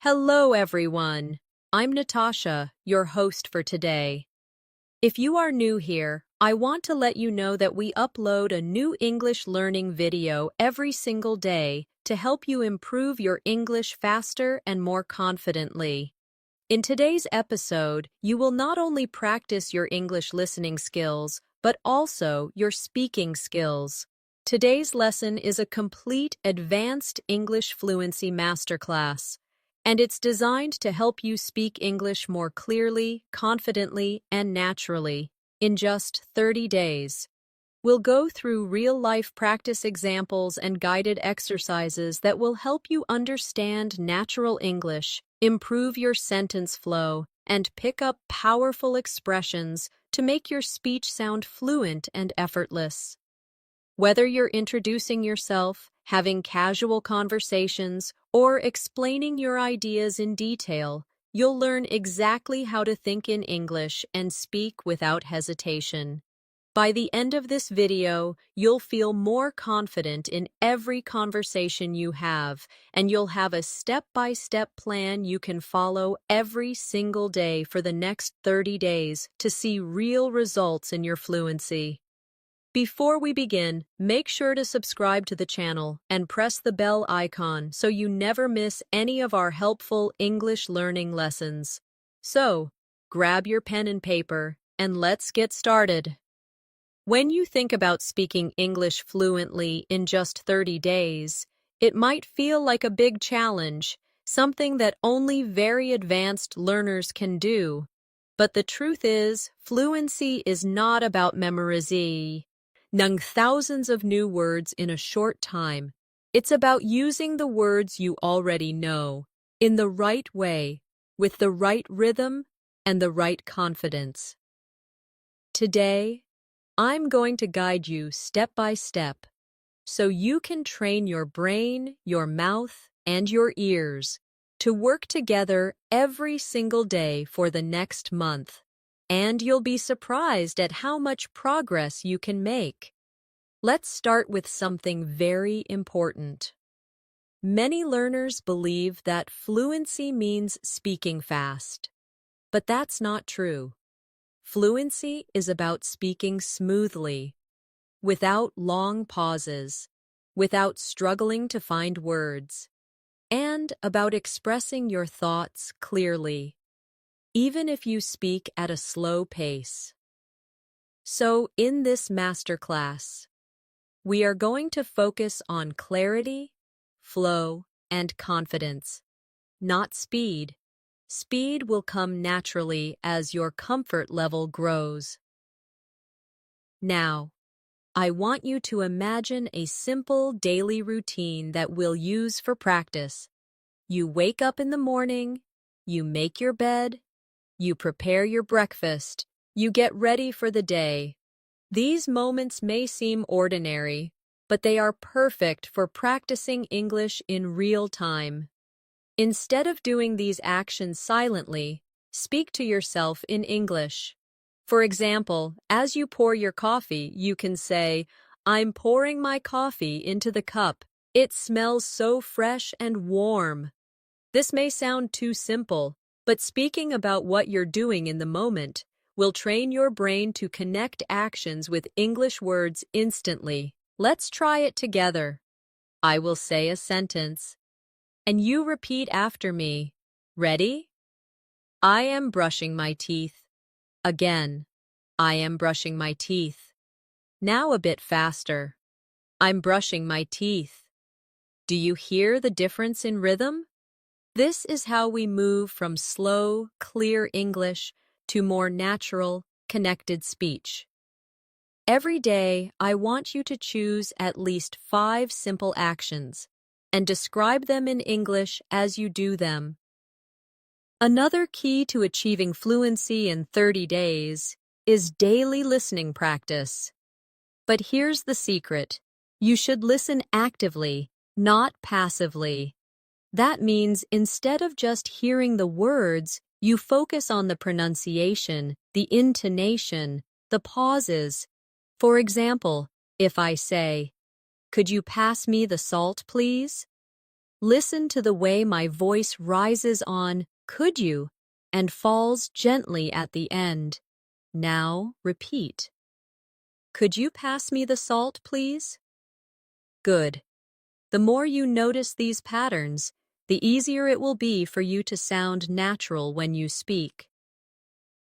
Hello, everyone. I'm Natasha, your host for today. If you are new here, I want to let you know that we upload a new English learning video every single day to help you improve your English faster and more confidently. In today's episode, you will not only practice your English listening skills, but also your speaking skills. Today's lesson is a complete advanced English fluency masterclass, and it's designed to help you speak English more clearly, confidently, and naturally in just 30 days. We'll go through real-life practice examples and guided exercises that will help you understand natural English, improve your sentence flow, and pick up powerful expressions to make your speech sound fluent and effortless. Whether you're introducing yourself, having casual conversations, or explaining your ideas in detail, you'll learn exactly how to think in English and speak without hesitation. By the end of this video, you'll feel more confident in every conversation you have, and you'll have a step-by-step plan you can follow every single day for the next 30 days to see real results in your fluency. Before we begin, make sure to subscribe to the channel and press the bell icon so you never miss any of our helpful English learning lessons. So, grab your pen and paper, and let's get started. When you think about speaking English fluently in just 30 days, it might feel like a big challenge, something that only very advanced learners can do. But the truth is, fluency is not about memorizing thousands of new words in a short time. It's about using the words you already know in the right way, with the right rhythm and the right confidence. Today, I'm going to guide you step by step so you can train your brain, your mouth, and your ears to work together every single day for the next month. And you'll be surprised at how much progress you can make. Let's start with something very important. Many learners believe that fluency means speaking fast, but that's not true. Fluency is about speaking smoothly, without long pauses, without struggling to find words, and about expressing your thoughts clearly, even if you speak at a slow pace. So, in this masterclass, we are going to focus on clarity, flow, and confidence, not speed. Speed will come naturally as your comfort level grows. Now, I want you to imagine a simple daily routine that we'll use for practice. You wake up in the morning, you make your bed, you prepare your breakfast, you get ready for the day. These moments may seem ordinary, but they are perfect for practicing English in real time. Instead of doing these actions silently, speak to yourself in English. For example, as you pour your coffee, you can say, "I'm pouring my coffee into the cup. It smells so fresh and warm." This may sound too simple, but speaking about what you're doing in the moment will train your brain to connect actions with English words instantly. Let's try it together. I will say a sentence, and you repeat after me. Ready? I am brushing my teeth. Again, I am brushing my teeth. Now a bit faster. I'm brushing my teeth. Do you hear the difference in rhythm? This is how we move from slow, clear English to more natural, connected speech. Every day, I want you to choose at least 5 simple actions and describe them in English as you do them. Another key to achieving fluency in 30 days is daily listening practice. But here's the secret. You should listen actively, not passively. That means instead of just hearing the words, you focus on the pronunciation, the intonation, the pauses. For example, if I say, "Could you pass me the salt, please?" Listen to the way my voice rises on "could you" and falls gently at the end. Now repeat. Could you pass me the salt, please? Good. The more you notice these patterns, the easier it will be for you to sound natural when you speak.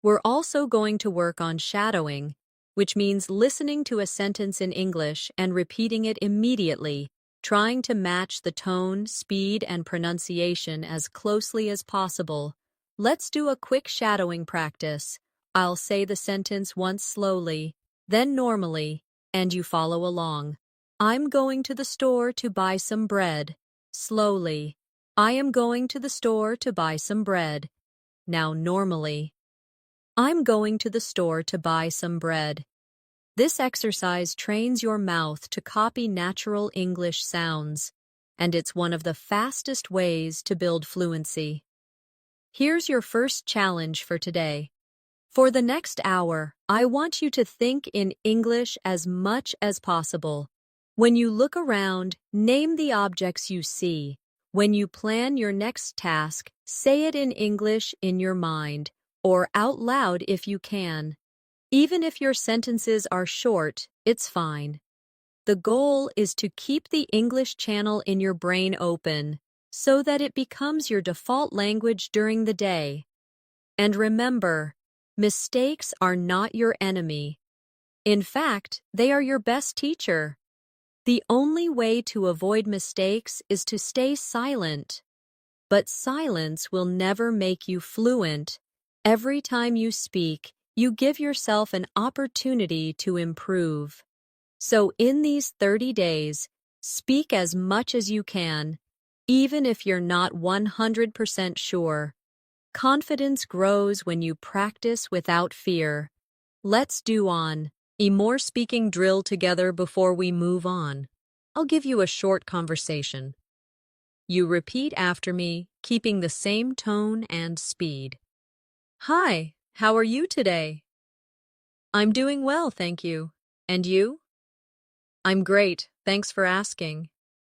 We're also going to work on shadowing, which means listening to a sentence in English and repeating it immediately, trying to match the tone, speed, and pronunciation as closely as possible. Let's do a quick shadowing practice. I'll say the sentence once slowly, then normally, and you follow along. I'm going to the store to buy some bread. Slowly. I am going to the store to buy some bread. Now normally. I'm going to the store to buy some bread. This exercise trains your mouth to copy natural English sounds, and it's one of the fastest ways to build fluency. Here's your first challenge for today. For the next hour, I want you to think in English as much as possible. When you look around, name the objects you see. When you plan your next task, say it in English in your mind, or out loud if you can. Even if your sentences are short, it's fine. The goal is to keep the English channel in your brain open so that it becomes your default language during the day. And remember, mistakes are not your enemy. In fact, they are your best teacher. The only way to avoid mistakes is to stay silent. But silence will never make you fluent. Every time you speak, you give yourself an opportunity to improve. So in these 30 days, speak as much as you can, even if you're not 100% sure. Confidence grows when you practice without fear. Let's do a more speaking drill together before we move on. I'll give you a short conversation. You repeat after me, keeping the same tone and speed. Hi, how are you today? I'm doing well, thank you. And you? I'm great, thanks for asking.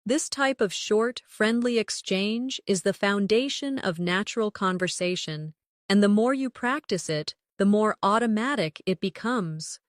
This type of short, friendly exchange is the foundation of natural conversation, and the more you practice it, the more automatic it becomes.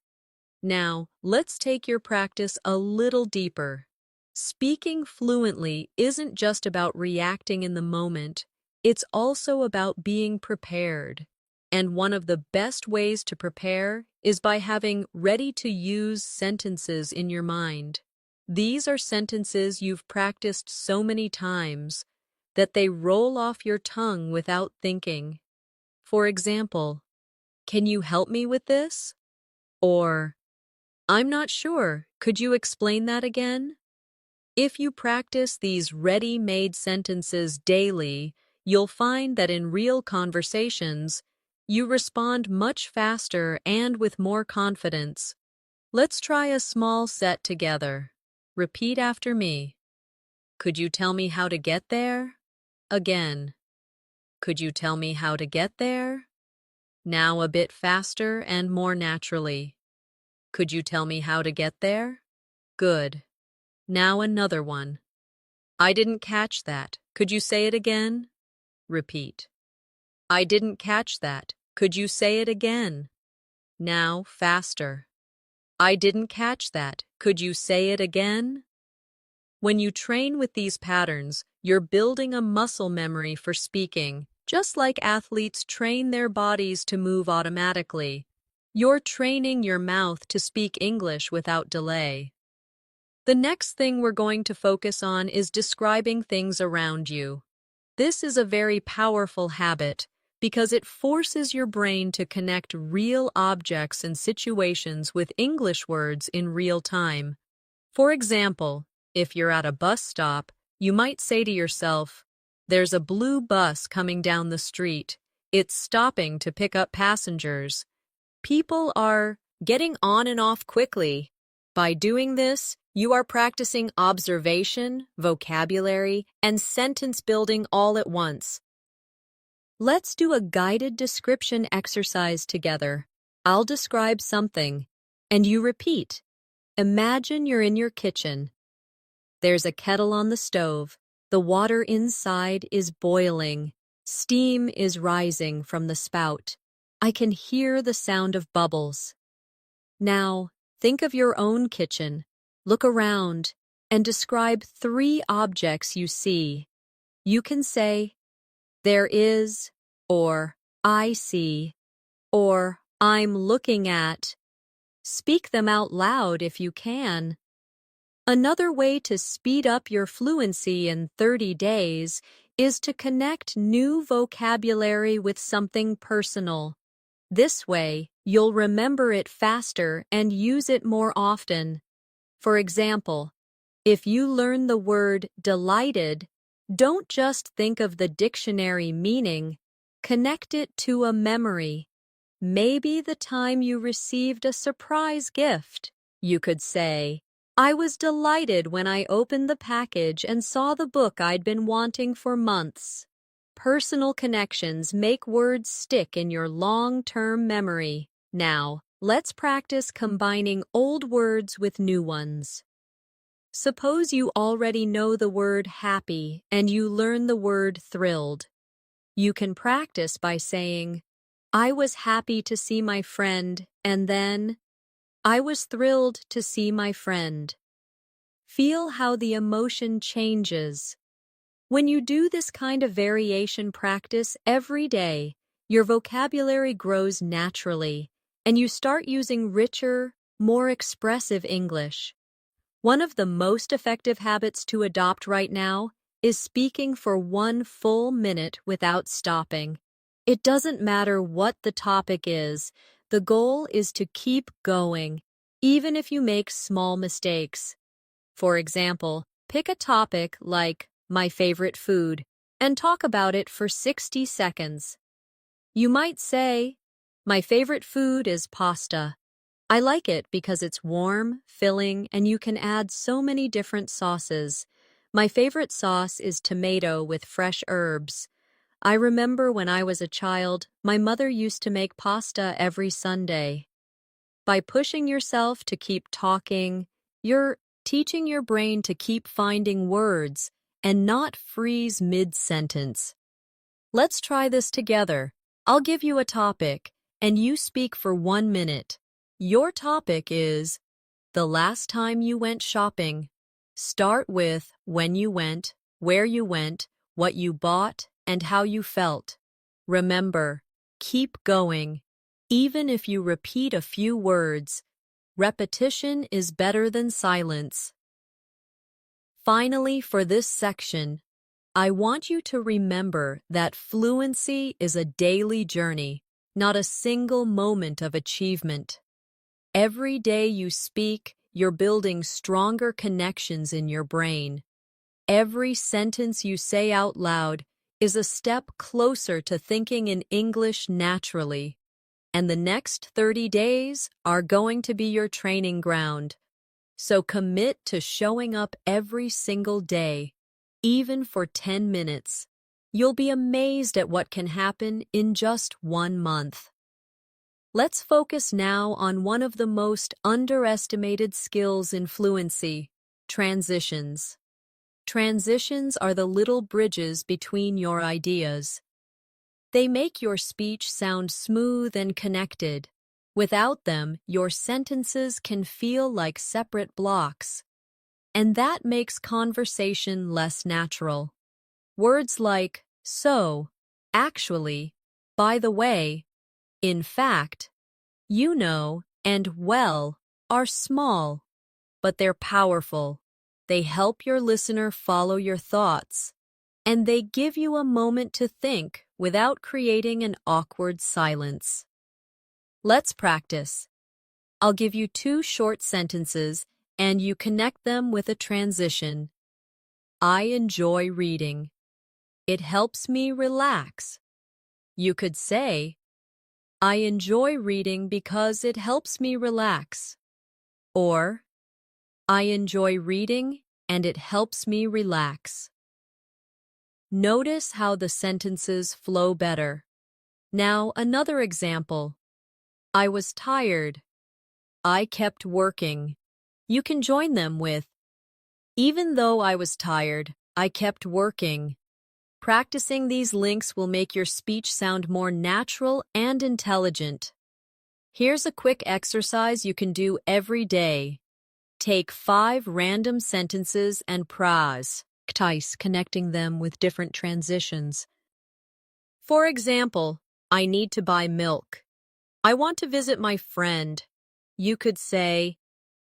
Now, let's take your practice a little deeper. Speaking fluently isn't just about reacting in the moment, it's also about being prepared. And one of the best ways to prepare is by having ready-to-use sentences in your mind. These are sentences you've practiced so many times that they roll off your tongue without thinking. For example, can you help me with this? Or, I'm not sure, could you explain that again? If you practice these ready-made sentences daily, you'll find that in real conversations, you respond much faster and with more confidence. Let's try a small set together. Repeat after me. Could you tell me how to get there? Again. Could you tell me how to get there? Now a bit faster and more naturally. Could you tell me how to get there? Good. Now another one. I didn't catch that. Could you say it again? Repeat. I didn't catch that. Could you say it again? Now faster. I didn't catch that. Could you say it again? When you train with these patterns, you're building a muscle memory for speaking, just like athletes train their bodies to move automatically. You're training your mouth to speak English without delay. The next thing we're going to focus on is describing things around you. This is a very powerful habit because it forces your brain to connect real objects and situations with English words in real time. For example, if you're at a bus stop, you might say to yourself, "There's a blue bus coming down the street. It's stopping to pick up passengers. People are getting on and off quickly." By doing this, you are practicing observation, vocabulary, and sentence building all at once. Let's do a guided description exercise together. I'll describe something, and you repeat. Imagine you're in your kitchen. There's a kettle on the stove. The water inside is boiling. Steam is rising from the spout. I can hear the sound of bubbles. Now, think of your own kitchen. Look around and describe 3 objects you see. You can say, there is, or I see, or I'm looking at. Speak them out loud if you can. Another way to speed up your fluency in 30 days is to connect new vocabulary with something personal. This way, you'll remember it faster and use it more often. For example, if you learn the word delighted, don't just think of the dictionary meaning, connect it to a memory. Maybe the time you received a surprise gift. You could say, I was delighted when I opened the package and saw the book I'd been wanting for months. Personal connections make words stick in your long-term memory. Now, let's practice combining old words with new ones. Suppose you already know the word happy and you learn the word thrilled. You can practice by saying, I was happy to see my friend, and then, I was thrilled to see my friend. Feel how the emotion changes. When you do this kind of variation practice every day, your vocabulary grows naturally, and you start using richer, more expressive English. One of the most effective habits to adopt right now is speaking for 1 full minute without stopping. It doesn't matter what the topic is, the goal is to keep going, even if you make small mistakes. For example, pick a topic like my favorite food and talk about it for 60 seconds. You might say, my favorite food is pasta. I like it because it's warm, filling, and you can add so many different sauces. My favorite sauce is tomato with fresh herbs. I remember when I was a child, my mother used to make pasta every Sunday. By pushing yourself to keep talking, you're teaching your brain to keep finding words and not freeze mid-sentence. Let's try this together. I'll give you a topic, and you speak for 1 minute. Your topic is the last time you went shopping. Start with when you went, where you went, what you bought, and how you felt. Remember, keep going. Even if you repeat a few words, repetition is better than silence. Finally, for this section, I want you to remember that fluency is a daily journey, not a single moment of achievement. Every day you speak, you're building stronger connections in your brain. Every sentence you say out loud is a step closer to thinking in English naturally. And the next 30 days are going to be your training ground. So commit to showing up every single day, even for 10 minutes. You'll be amazed at what can happen in just 1 month. Let's focus now on one of the most underestimated skills in fluency, transitions. Transitions are the little bridges between your ideas. They make your speech sound smooth and connected. Without them, your sentences can feel like separate blocks. And that makes conversation less natural. Words like so, actually, by the way, in fact, you know, and well are small, but they're powerful. They help your listener follow your thoughts, and they give you a moment to think without creating an awkward silence. Let's practice. I'll give you 2 short sentences, and you connect them with a transition. I enjoy reading. It helps me relax. You could say, I enjoy reading because it helps me relax. Or, I enjoy reading and it helps me relax. Notice how the sentences flow better. Now, another example. I was tired. I kept working. You can join them with, even though I was tired, I kept working. Practicing these links will make your speech sound more natural and intelligent. Here's a quick exercise you can do every day. Take 5 random sentences and practice connecting them with different transitions. For example, I need to buy milk. I want to visit my friend. You could say,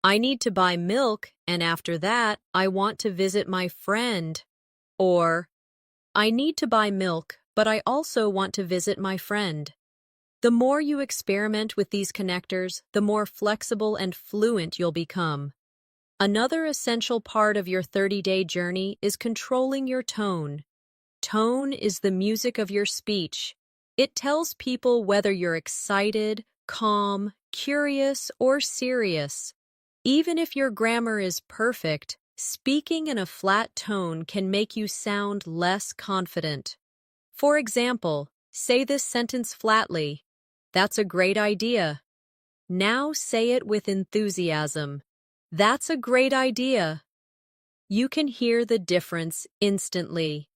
I need to buy milk, and after that, I want to visit my friend. Or, I need to buy milk, but I also want to visit my friend. The more you experiment with these connectors, the more flexible and fluent you'll become. Another essential part of your 30-day journey is controlling your tone. Tone is the music of your speech. It tells people whether you're excited, calm, curious, or serious. Even if your grammar is perfect, speaking in a flat tone can make you sound less confident. For example, say this sentence flatly. That's a great idea. Now say it with enthusiasm. That's a great idea. You can hear the difference instantly.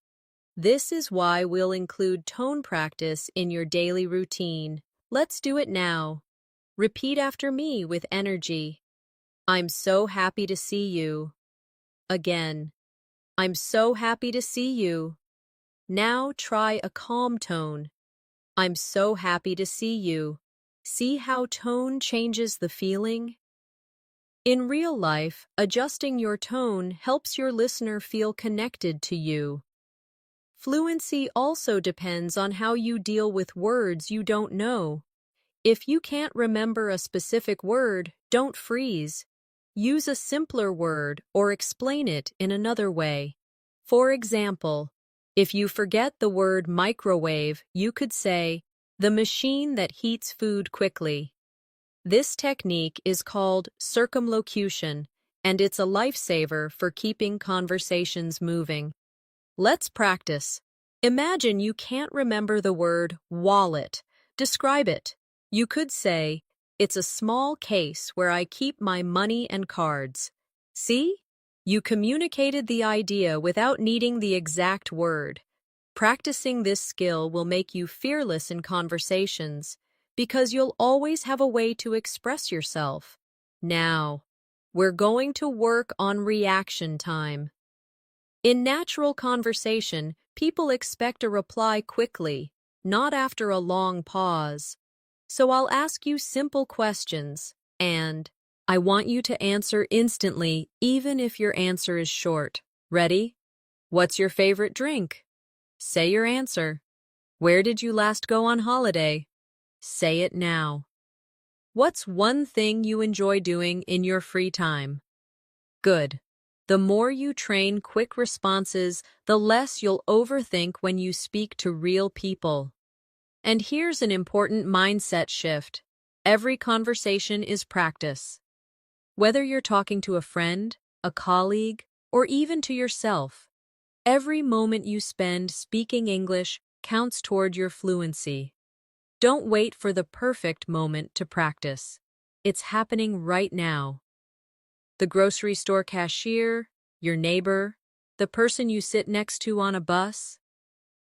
This is why we'll include tone practice in your daily routine. Let's do it now. Repeat after me with energy. I'm so happy to see you. Again. I'm so happy to see you. Now try a calm tone. I'm so happy to see you. See how tone changes the feeling? In real life, adjusting your tone helps your listener feel connected to you. Fluency also depends on how you deal with words you don't know. If you can't remember a specific word, don't freeze. Use a simpler word or explain it in another way. For example, if you forget the word microwave, you could say, the machine that heats food quickly. This technique is called circumlocution, and it's a lifesaver for keeping conversations moving. Let's practice. Imagine you can't remember the word wallet. Describe it. You could say, it's a small case where I keep my money and cards. See? You communicated the idea without needing the exact word. Practicing this skill will make you fearless in conversations because you'll always have a way to express yourself. Now, we're going to work on reaction time. In natural conversation, people expect a reply quickly, not after a long pause. So I'll ask you simple questions, and I want you to answer instantly, even if your answer is short. Ready? What's your favorite drink? Say your answer. Where did you last go on holiday? Say it now. What's one thing you enjoy doing in your free time? Good. The more you train quick responses, the less you'll overthink when you speak to real people. And here's an important mindset shift. Every conversation is practice. Whether you're talking to a friend, a colleague, or even to yourself, every moment you spend speaking English counts toward your fluency. Don't wait for the perfect moment to practice. It's happening right now. The grocery store cashier, your neighbor, the person you sit next to on a bus.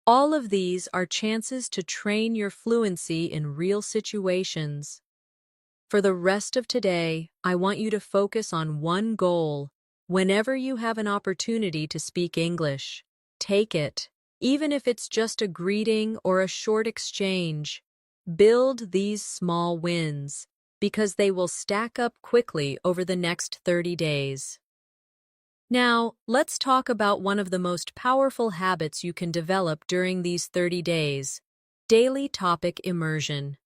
All of these are chances to train your fluency in real situations. For the rest of today, I want you to focus on one goal. Whenever you have an opportunity to speak English, take it, even if it's just a greeting or a short exchange. Build these small wins, because they will stack up quickly over the next 30 days. Now, let's talk about one of the most powerful habits you can develop during these 30 days, daily topic immersion.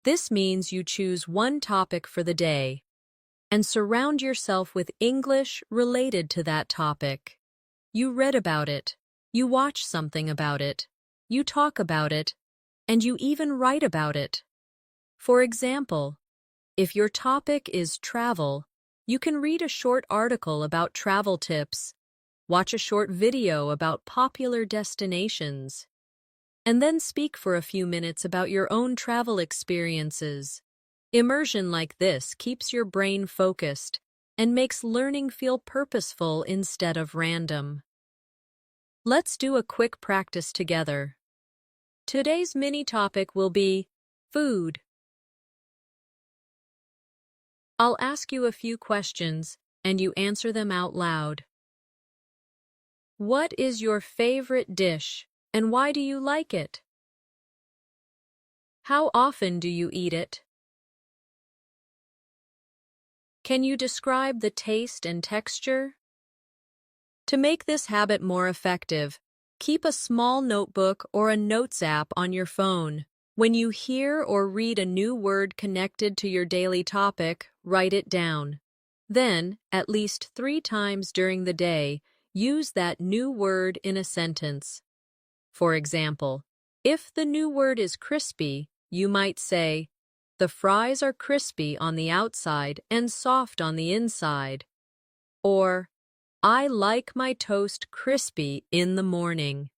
This means you choose one topic for the day and surround yourself with English related to that topic. You read about it, you watch something about it, you talk about it, and you even write about it. For example, if your topic is travel, you can read a short article about travel tips, watch a short video about popular destinations, and then speak for a few minutes about your own travel experiences. Immersion like this keeps your brain focused and makes learning feel purposeful instead of random. Let's do a quick practice together. Today's mini topic will be food. I'll ask you a few questions, and you answer them out loud. What is your favorite dish, and why do you like it? How often do you eat it? Can you describe the taste and texture? To make this habit more effective, keep a small notebook or a notes app on your phone. When you hear or read a new word connected to your daily topic, write it down. Then, at least 3 times during the day, use that new word in a sentence. For example, if the new word is crispy, you might say, "The fries are crispy on the outside and soft on the inside." Or, "I like my toast crispy in the morning."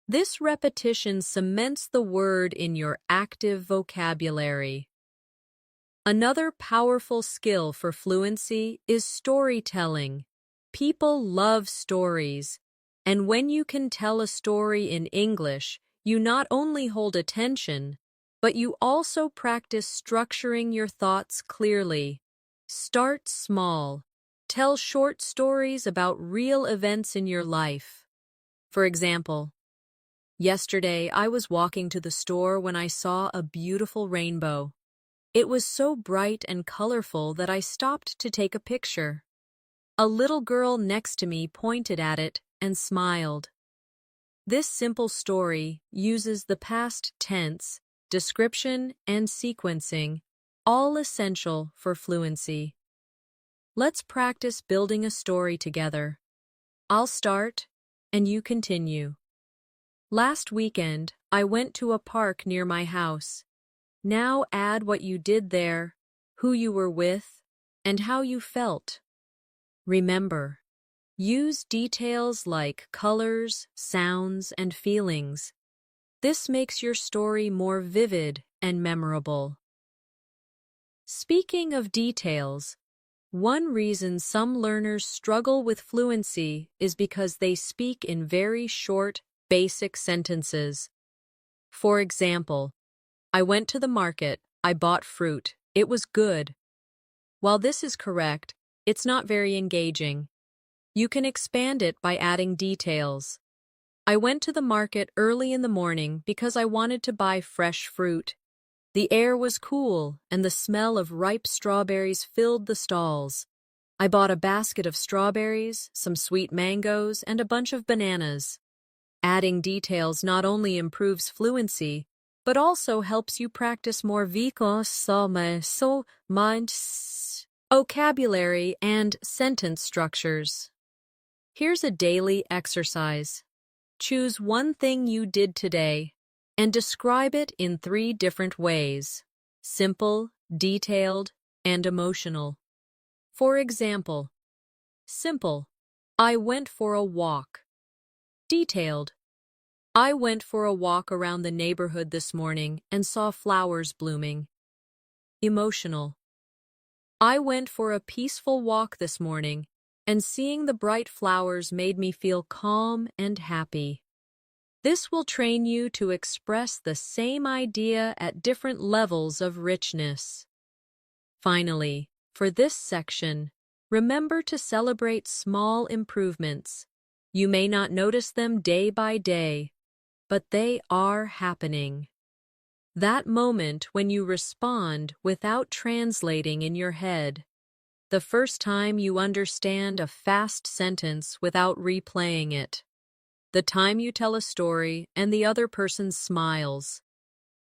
This repetition cements the word in your active vocabulary. Another powerful skill for fluency is storytelling. People love stories, and when you can tell a story in English, you not only hold attention, but you also practice structuring your thoughts clearly. Start small. Tell short stories about real events in your life. For example, yesterday I was walking to the store when I saw a beautiful rainbow. It was so bright and colorful that I stopped to take a picture. A little girl next to me pointed at it and smiled. This simple story uses the past tense, description, and sequencing, all essential for fluency. Let's practice building a story together. I'll start, and you continue. Last weekend, I went to a park near my house. Now add what you did there, who you were with, and how you felt. Remember, use details like colors, sounds, and feelings. This makes your story more vivid and memorable. Speaking of details, one reason some learners struggle with fluency is because they speak in very short, basic sentences. For example, "I went to the market, I bought fruit, it was good." While this is correct, it's not very engaging. You can expand it by adding details. "I went to the market early in the morning because I wanted to buy fresh fruit. The air was cool, and the smell of ripe strawberries filled the stalls. I bought a basket of strawberries, some sweet mangoes, and a bunch of bananas." Adding details not only improves fluency, but also helps you practice more vocabulary and sentence structures. Here's a daily exercise. Choose one thing you did today and describe it in 3 different ways: simple, detailed, and emotional. For example, simple, "I went for a walk." Detailed, "I went for a walk around the neighborhood this morning and saw flowers blooming." Emotional, "I went for a peaceful walk this morning, and seeing the bright flowers made me feel calm and happy." This will train you to express the same idea at different levels of richness. Finally, for this section, remember to celebrate small improvements. You may not notice them day by day, but they are happening. That moment when you respond without translating in your head. The first time you understand a fast sentence without replaying it. The time you tell a story and the other person smiles.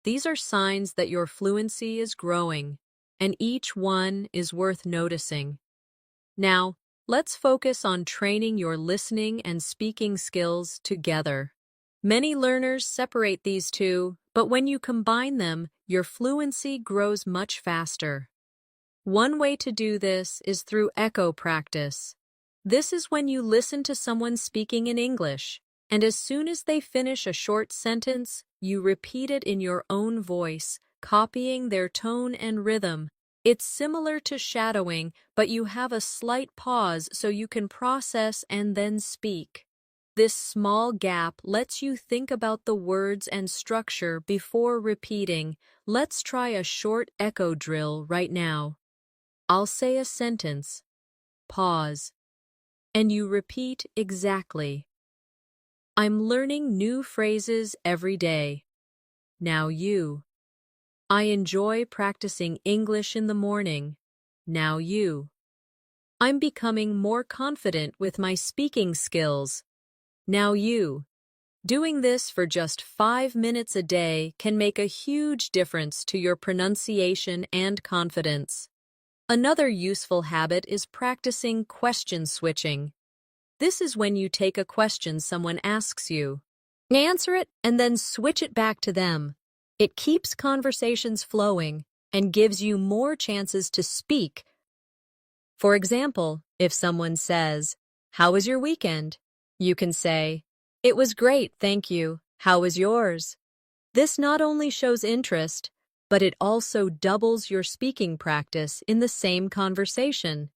These are signs that your fluency is growing, and each one is worth noticing. Now, let's focus on training your listening and speaking skills together. Many learners separate these two, but when you combine them, your fluency grows much faster. One way to do this is through echo practice. This is when you listen to someone speaking in English, and as soon as they finish a short sentence, you repeat it in your own voice, copying their tone and rhythm. It's similar to shadowing, but you have a slight pause so you can process and then speak. This small gap lets you think about the words and structure before repeating. Let's try a short echo drill right now. I'll say a sentence, pause, and you repeat exactly. I'm learning new phrases every day. Now you. I enjoy practicing English in the morning. Now you. I'm becoming more confident with my speaking skills. Now you. Doing this for just 5 minutes a day can make a huge difference to your pronunciation and confidence. Another useful habit is practicing question switching. This is when you take a question someone asks you, answer it, and then switch it back to them. It keeps conversations flowing and gives you more chances to speak. For example, if someone says, "How was your weekend?" you can say, "It was great, thank you. How was yours?" This not only shows interest, but it also doubles your speaking practice in the same conversation.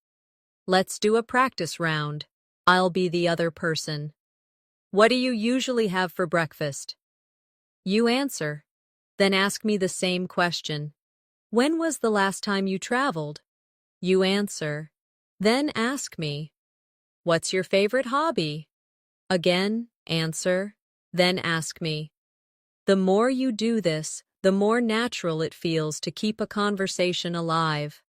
Let's do a practice round. I'll be the other person. What do you usually have for breakfast? You answer. Then ask me the same question. When was the last time you traveled? You answer. Then ask me. What's your favorite hobby? Again, answer. Then ask me. The more you do this, the more natural it feels to keep a conversation alive.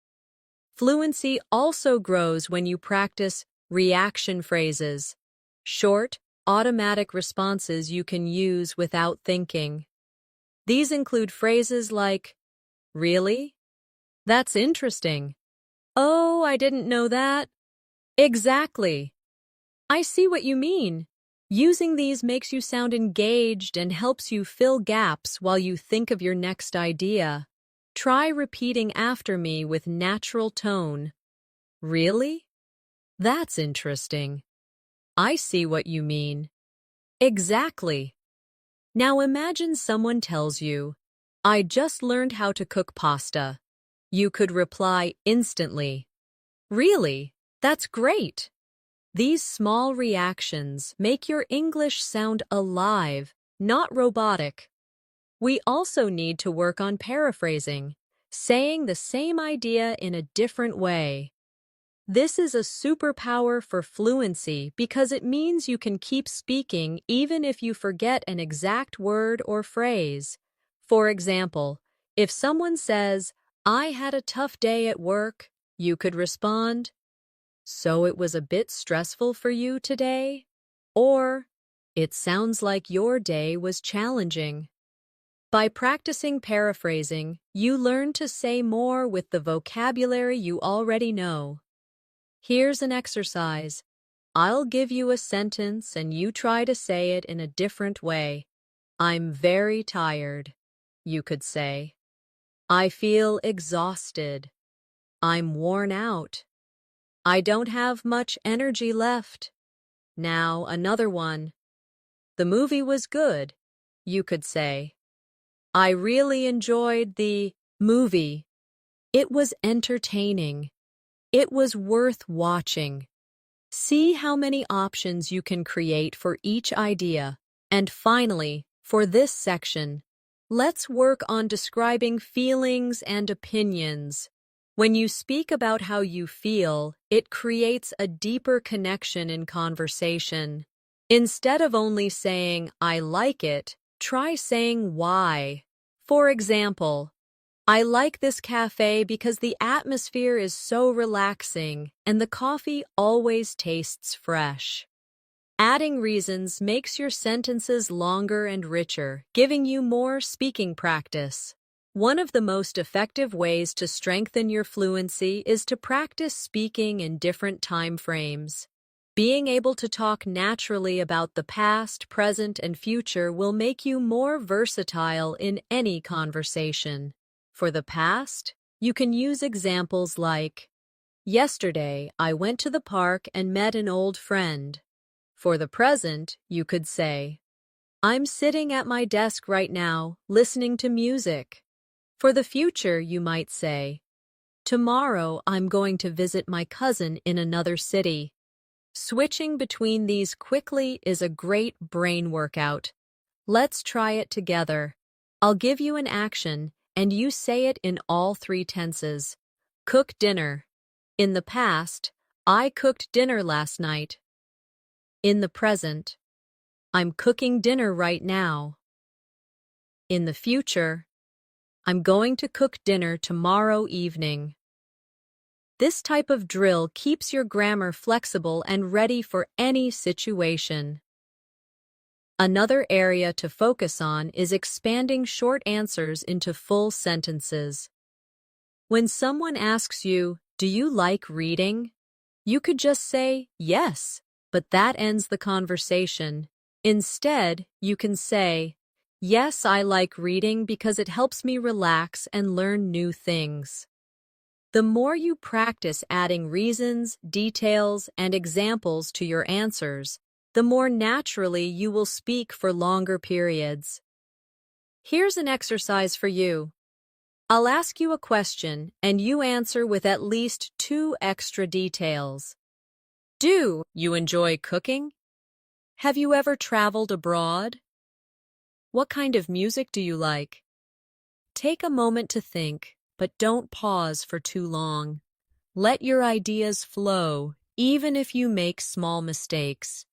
Fluency also grows when you practice reaction phrases, short, automatic responses you can use without thinking. These include phrases like, "Really? That's interesting. Oh, I didn't know that." Exactly. I see what you mean. Using these makes you sound engaged and helps you fill gaps while you think of your next idea. Try repeating after me with natural tone. Really? That's interesting. I see what you mean. Exactly. Now imagine someone tells you, "I just learned how to cook pasta." You could reply instantly, "Really? That's great." These small reactions make your English sound alive, not robotic. We also need to work on paraphrasing, saying the same idea in a different way. This is a superpower for fluency because it means you can keep speaking even if you forget an exact word or phrase. For example, if someone says, "I had a tough day at work," you could respond, "So it was a bit stressful for you today?" Or, "It sounds like your day was challenging." By practicing paraphrasing, you learn to say more with the vocabulary you already know. Here's an exercise. I'll give you a sentence and you try to say it in a different way. I'm very tired. You could say, I feel exhausted. I'm worn out. I don't have much energy left. Now another one. The movie was good. You could say, I really enjoyed the movie. It was entertaining. It was worth watching. See how many options you can create for each idea. And finally, for this section, let's work on describing feelings and opinions. When you speak about how you feel, it creates a deeper connection in conversation. Instead of only saying, I like it, try saying why. For example, I like this cafe because the atmosphere is so relaxing and the coffee always tastes fresh. Adding reasons makes your sentences longer and richer, giving you more speaking practice. One of the most effective ways to strengthen your fluency is to practice speaking in different time frames. Being able to talk naturally about the past, present, and future will make you more versatile in any conversation. For the past, you can use examples like, yesterday, I went to the park and met an old friend. For the present, you could say, I'm sitting at my desk right now, listening to music. For the future, you might say, tomorrow I'm going to visit my cousin in another city. Switching between these quickly is a great brain workout. Let's try it together. I'll give you an action, and you say it in all three tenses. Cook dinner. In the past, I cooked dinner last night. In the present, I'm cooking dinner right now. In the future, I'm going to cook dinner tomorrow evening. This type of drill keeps your grammar flexible and ready for any situation. Another area to focus on is expanding short answers into full sentences. When someone asks you, "Do you like reading?" you could just say, "Yes," but that ends the conversation. Instead, you can say, "Yes, I like reading because it helps me relax and learn new things." The more you practice adding reasons, details, and examples to your answers, the more naturally you will speak for longer periods. Here's an exercise for you. I'll ask you a question, and you answer with at least 2 extra details. Do you enjoy cooking? Have you ever traveled abroad? What kind of music do you like? Take a moment to think, but don't pause for too long. Let your ideas flow, even if you make small mistakes.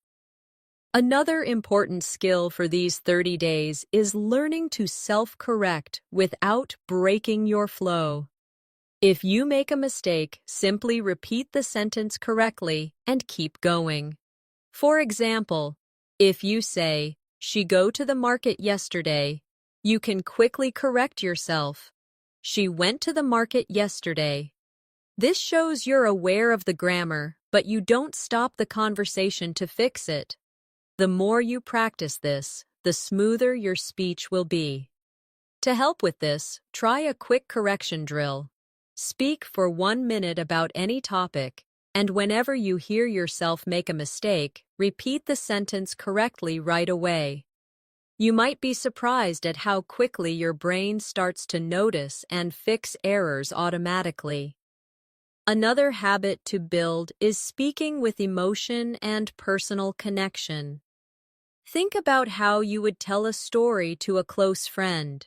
Another important skill for these 30 days is learning to self-correct without breaking your flow. If you make a mistake, simply repeat the sentence correctly and keep going. For example, if you say, "She go to the market yesterday," you can quickly correct yourself. "She went to the market yesterday." This shows you're aware of the grammar, but you don't stop the conversation to fix it. The more you practice this, the smoother your speech will be. To help with this, try a quick correction drill. Speak for 1 minute about any topic, and whenever you hear yourself make a mistake, repeat the sentence correctly right away. You might be surprised at how quickly your brain starts to notice and fix errors automatically. Another habit to build is speaking with emotion and personal connection. Think about how you would tell a story to a close friend.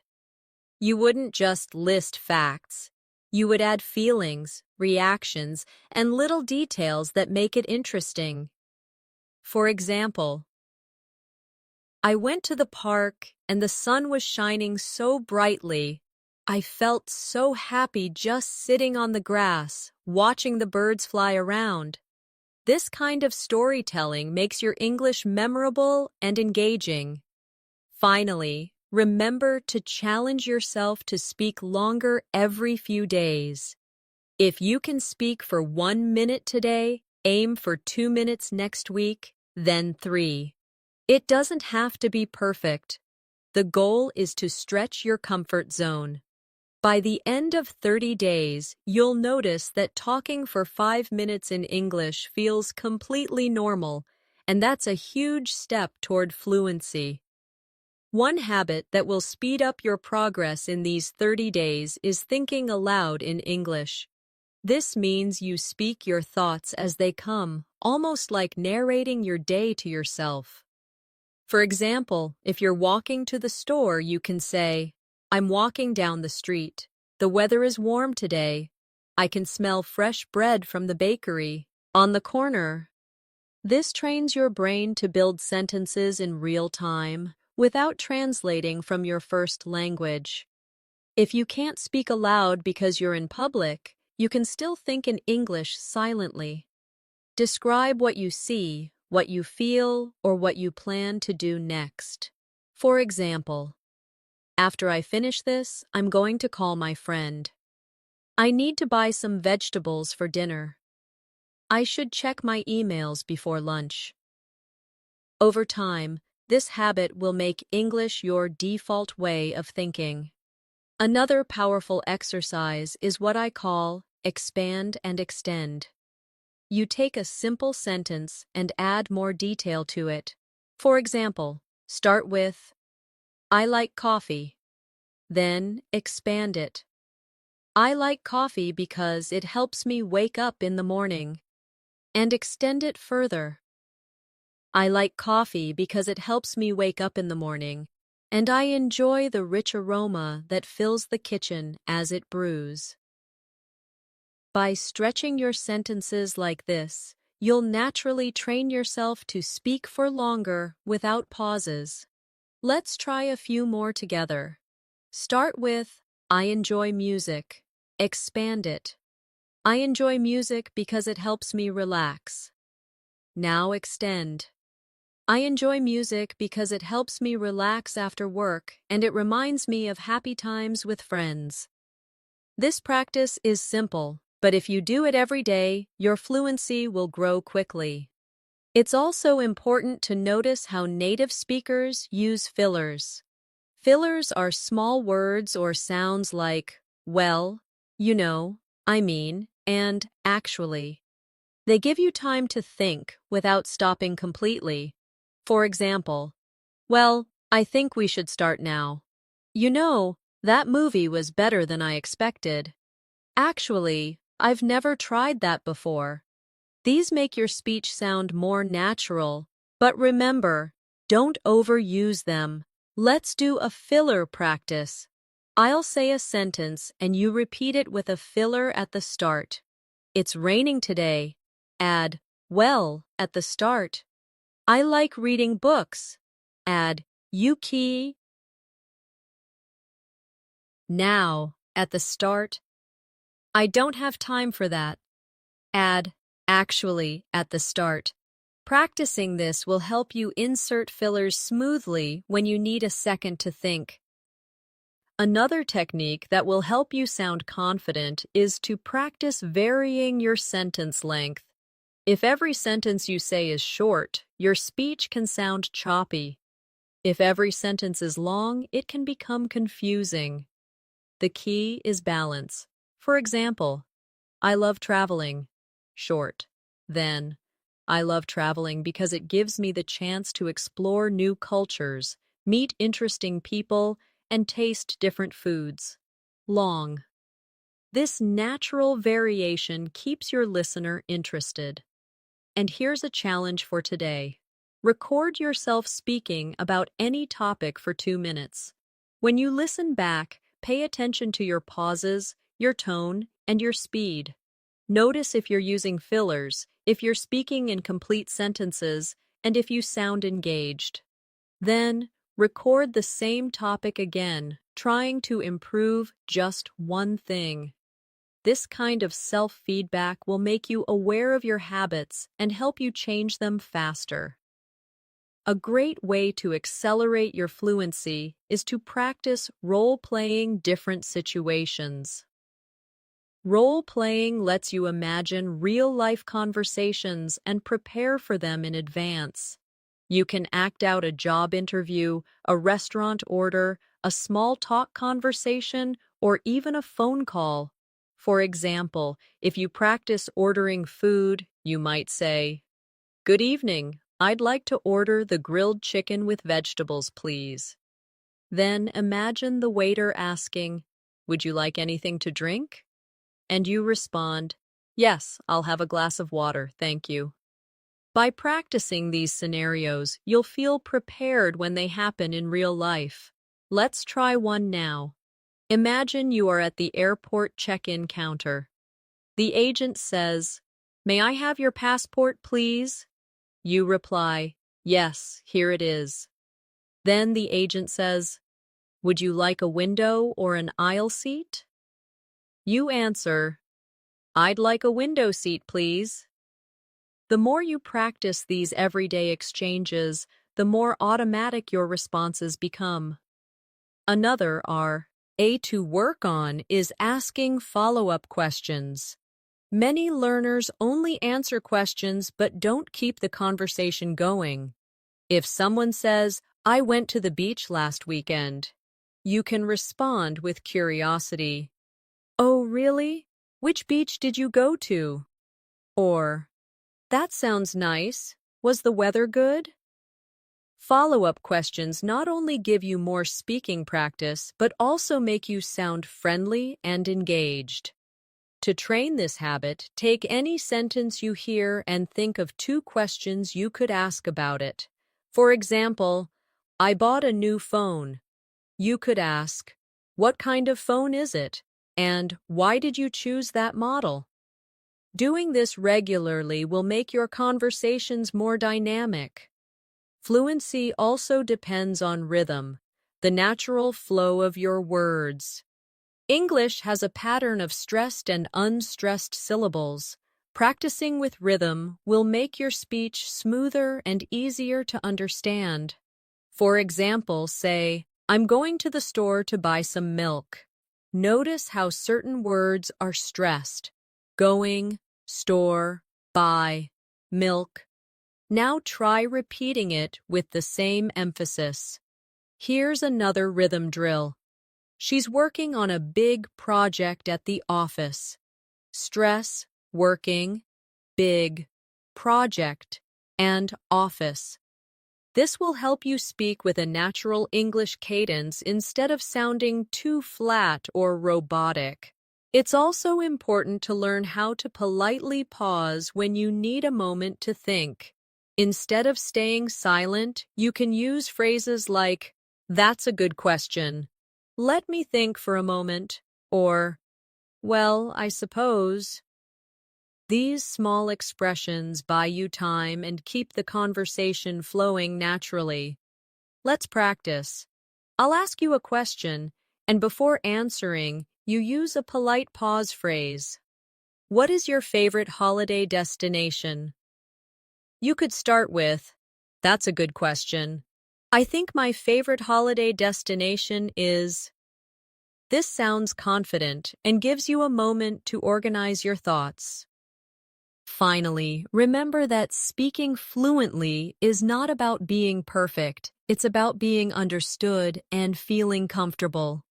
You wouldn't just list facts. You would add feelings, reactions, and little details that make it interesting. For example, "I went to the park and the sun was shining so brightly. I felt so happy just sitting on the grass, watching the birds fly around." This kind of storytelling makes your English memorable and engaging. Finally, remember to challenge yourself to speak longer every few days. If you can speak for 1 minute today, aim for 2 minutes next week, then 3. It doesn't have to be perfect. The goal is to stretch your comfort zone. By the end of 30 days, you'll notice that talking for 5 minutes in English feels completely normal, and that's a huge step toward fluency. One habit that will speed up your progress in these 30 days is thinking aloud in English. This means you speak your thoughts as they come, almost like narrating your day to yourself. For example, if you're walking to the store, you can say, "I'm walking down the street. The weather is warm today. I can smell fresh bread from the bakery on the corner." This trains your brain to build sentences in real time without translating from your first language. If you can't speak aloud because you're in public, you can still think in English silently. Describe what you see, what you feel, or what you plan to do next. For example, "After I finish this, I'm going to call my friend. I need to buy some vegetables for dinner. I should check my emails before lunch." Over time, this habit will make English your default way of thinking. Another powerful exercise is what I call expand and extend. You take a simple sentence and add more detail to it. For example, start with, "I like coffee." Then expand it. "I like coffee because it helps me wake up in the morning." and extend it further. I like coffee because it helps me wake up in the morning, and I enjoy the rich aroma that fills the kitchen as it brews. By stretching your sentences like this, you'll naturally train yourself to speak for longer without pauses. Let's try a few more together. Start with, I enjoy music. Expand it. I enjoy music because it helps me relax. Now extend. I enjoy music because it helps me relax after work and it reminds me of happy times with friends. This practice is simple, but if you do it every day, your fluency will grow quickly. It's also important to notice how native speakers use fillers. Fillers are small words or sounds like, well, you know, I mean, and actually. They give you time to think without stopping completely. For example, well, I think we should start now. You know, that movie was better than I expected. Actually, I've never tried that before. These make your speech sound more natural, but remember, don't overuse them. Let's do a filler practice. I'll say a sentence and you repeat it with a filler at the start. It's raining today. Add, well, at the start. I like reading books. Add, Yuki. Now, at the start. I don't have time for that. Add, actually, at the start. Practicing this will help you insert fillers smoothly when you need a second to think. Another technique that will help you sound confident is to practice varying your sentence length. If every sentence you say is short, your speech can sound choppy. If every sentence is long, it can become confusing. The key is balance. For example, I love traveling. Short. Then, I love traveling because it gives me the chance to explore new cultures, meet interesting people, and taste different foods. Long. This natural variation keeps your listener interested. And here's a challenge for today. Record yourself speaking about any topic for 2 minutes. When you listen back, pay attention to your pauses, your tone, and your speed. Notice if you're using fillers, if you're speaking in complete sentences, and if you sound engaged. Then, record the same topic again, trying to improve just one thing. This kind of self-feedback will make you aware of your habits and help you change them faster. A great way to accelerate your fluency is to practice role-playing different situations. Role-playing lets you imagine real-life conversations and prepare for them in advance. You can act out a job interview, a restaurant order, a small talk conversation, or even a phone call. For example, if you practice ordering food, you might say, "Good evening, I'd like to order the grilled chicken with vegetables, please." Then imagine the waiter asking, "Would you like anything to drink?" And you respond, "Yes, I'll have a glass of water, thank you." By practicing these scenarios, you'll feel prepared when they happen in real life. Let's try one now. Imagine you are at the airport check-in counter. The agent says, "May I have your passport, please?" You reply, "Yes, here it is." Then the agent says, "Would you like a window or an aisle seat?" You answer, "I'd like a window seat, please." The more you practice these everyday exchanges, the more automatic your responses become. Another to work on is asking follow-up questions. Many learners only answer questions but don't keep the conversation going. If someone says, "I went to the beach last weekend," you can respond with curiosity. "Oh, really? Which beach did you go to?" Or, "That sounds nice. Was the weather good?" Follow-up questions not only give you more speaking practice, but also make you sound friendly and engaged. To train this habit, take any sentence you hear and think of 2 questions you could ask about it. For example, I bought a new phone. You could ask, what kind of phone is it? And why did you choose that model? Doing this regularly will make your conversations more dynamic. Fluency also depends on rhythm, the natural flow of your words. English has a pattern of stressed and unstressed syllables. Practicing with rhythm will make your speech smoother and easier to understand. For example, say, I'm going to the store to buy some milk. Notice how certain words are stressed. Going, store, buy, milk. Now try repeating it with the same emphasis. Here's another rhythm drill. She's working on a big project at the office. Stress, working, big, project, and office. This will help you speak with a natural English cadence instead of sounding too flat or robotic. It's also important to learn how to politely pause when you need a moment to think. Instead of staying silent, you can use phrases like, "That's a good question. Let me think for a moment," or, "Well, I suppose." These small expressions buy you time and keep the conversation flowing naturally. Let's practice. I'll ask you a question, and before answering, you use a polite pause phrase. What is your favorite holiday destination? You could start with, that's a good question. I think my favorite holiday destination is... This sounds confident and gives you a moment to organize your thoughts. Finally, remember that speaking fluently is not about being perfect. It's about being understood and feeling comfortable.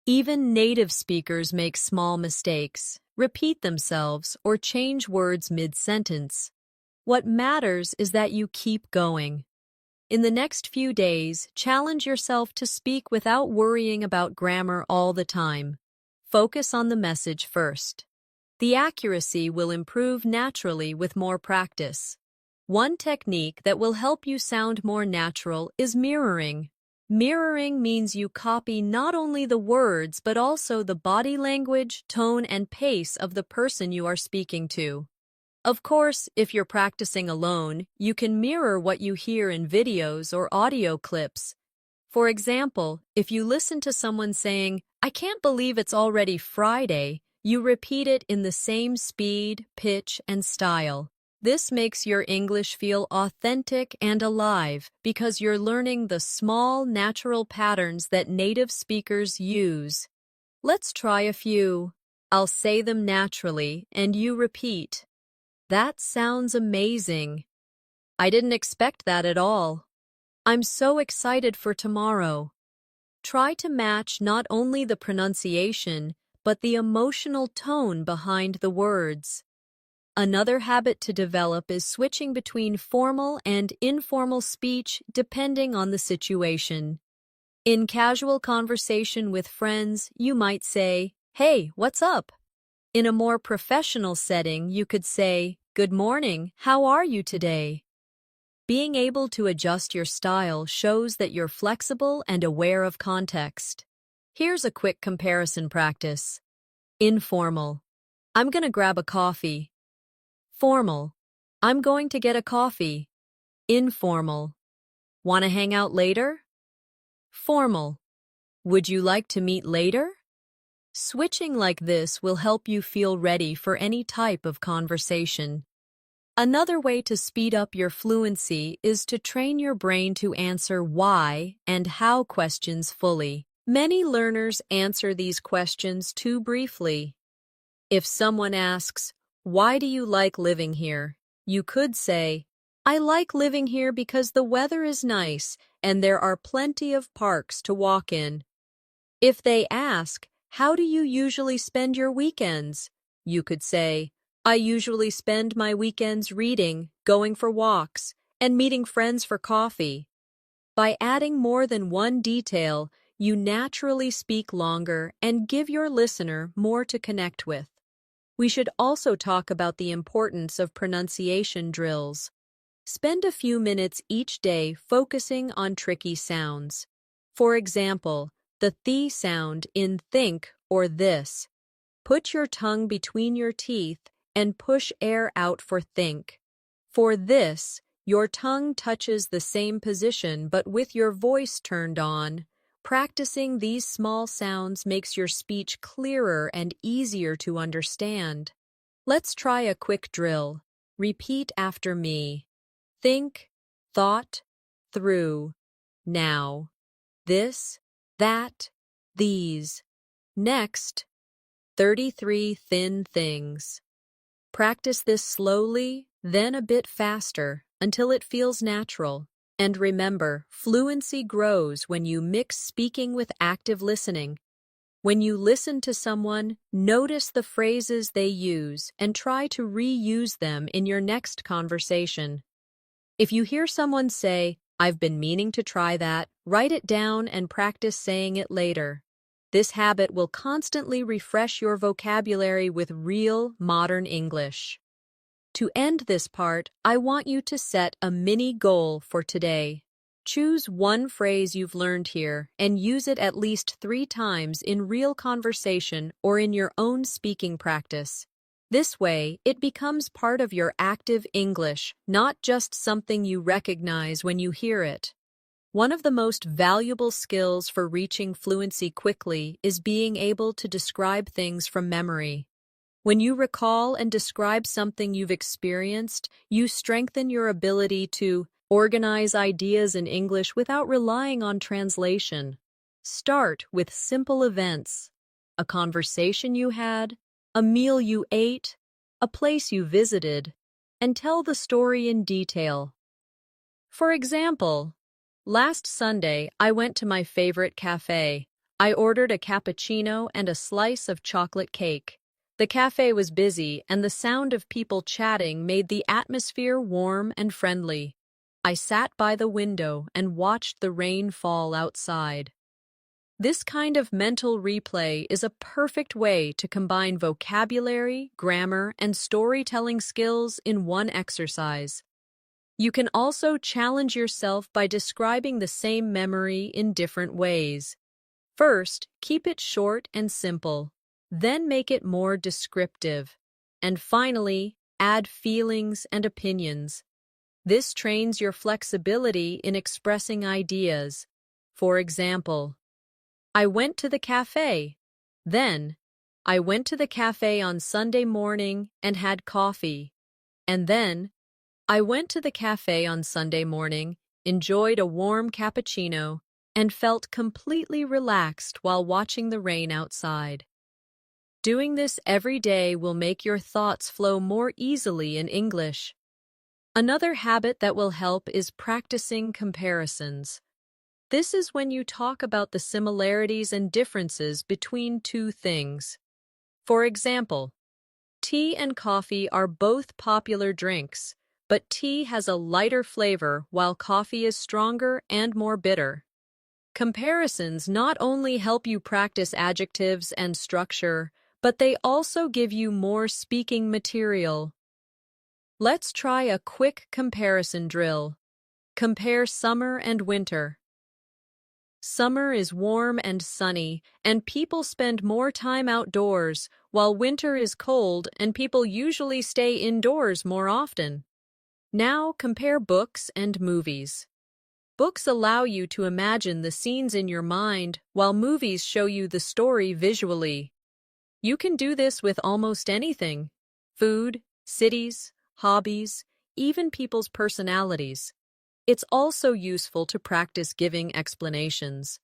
Even native speakers make small mistakes, repeat themselves, or change words mid-sentence. What matters is that you keep going. In the next few days, challenge yourself to speak without worrying about grammar all the time. Focus on the message first. The accuracy will improve naturally with more practice. One technique that will help you sound more natural is mirroring. Mirroring means you copy not only the words but also the body language, tone, and pace of the person you are speaking to. Of course, if you're practicing alone, you can mirror what you hear in videos or audio clips. For example, if you listen to someone saying, "I can't believe it's already Friday," you repeat it in the same speed, pitch, and style. This makes your English feel authentic and alive because you're learning the small, natural patterns that native speakers use. Let's try a few. I'll say them naturally, and you repeat. That sounds amazing. I didn't expect that at all. I'm so excited for tomorrow. Try to match not only the pronunciation, but the emotional tone behind the words. Another habit to develop is switching between formal and informal speech depending on the situation. In casual conversation with friends, you might say, "Hey, what's up?" In a more professional setting, you could say, "Good morning, how are you today?" Being able to adjust your style shows that you're flexible and aware of context. Here's a quick comparison practice. Informal. I'm gonna grab a coffee. Formal. I'm going to get a coffee. Informal. Wanna hang out later? Formal. Would you like to meet later? Switching like this will help you feel ready for any type of conversation. Another way to speed up your fluency is to train your brain to answer why and how questions fully. Many learners answer these questions too briefly. If someone asks, "Why do you like living here?" you could say, "I like living here because the weather is nice and there are plenty of parks to walk in." If they ask, "How do you usually spend your weekends?" you could say, "I usually spend my weekends reading, going for walks, and meeting friends for coffee." By adding more than one detail, you naturally speak longer and give your listener more to connect with. We should also talk about the importance of pronunciation drills. Spend a few minutes each day focusing on tricky sounds. For example, the th sound in think or this. Put your tongue between your teeth and push air out for think. For this, your tongue touches the same position but with your voice turned on. Practicing these small sounds makes your speech clearer and easier to understand. Let's try a quick drill. Repeat after me. Think, thought, through, now. This, that, these. Next, 33 thin things. Practice this slowly, then a bit faster, until it feels natural. And remember, fluency grows when you mix speaking with active listening. When you listen to someone, notice the phrases they use and try to reuse them in your next conversation. If you hear someone say, "I've been meaning to try that," write it down and practice saying it later. This habit will constantly refresh your vocabulary with real, modern English. To end this part, I want you to set a mini goal for today. Choose one phrase you've learned here and use it at least 3 times in real conversation or in your own speaking practice. This way, it becomes part of your active English, not just something you recognize when you hear it. One of the most valuable skills for reaching fluency quickly is being able to describe things from memory. When you recall and describe something you've experienced, you strengthen your ability to organize ideas in English without relying on translation. Start with simple events: a conversation you had, a meal you ate, a place you visited, and tell the story in detail. For example, last Sunday I went to my favorite cafe. I ordered a cappuccino and a slice of chocolate cake. The cafe was busy, and the sound of people chatting made the atmosphere warm and friendly. I sat by the window and watched the rain fall outside. This kind of mental replay is a perfect way to combine vocabulary, grammar, and storytelling skills in one exercise. You can also challenge yourself by describing the same memory in different ways. First, keep it short and simple. Then make it more descriptive. And finally, add feelings and opinions. This trains your flexibility in expressing ideas. For example, I went to the cafe. Then, I went to the cafe on Sunday morning and had coffee. And then, I went to the cafe on Sunday morning, enjoyed a warm cappuccino, and felt completely relaxed while watching the rain outside. Doing this every day will make your thoughts flow more easily in English. Another habit that will help is practicing comparisons. This is when you talk about the similarities and differences between two things. For example, tea and coffee are both popular drinks, but tea has a lighter flavor while coffee is stronger and more bitter. Comparisons not only help you practice adjectives and structure, but they also give you more speaking material. Let's try a quick comparison drill. Compare summer and winter. Summer is warm and sunny, and people spend more time outdoors, while winter is cold and people usually stay indoors more often. Now compare books and movies. Books allow you to imagine the scenes in your mind, while movies show you the story visually. You can do this with almost anything: food, cities, hobbies, even people's personalities. It's also useful to practice giving explanations.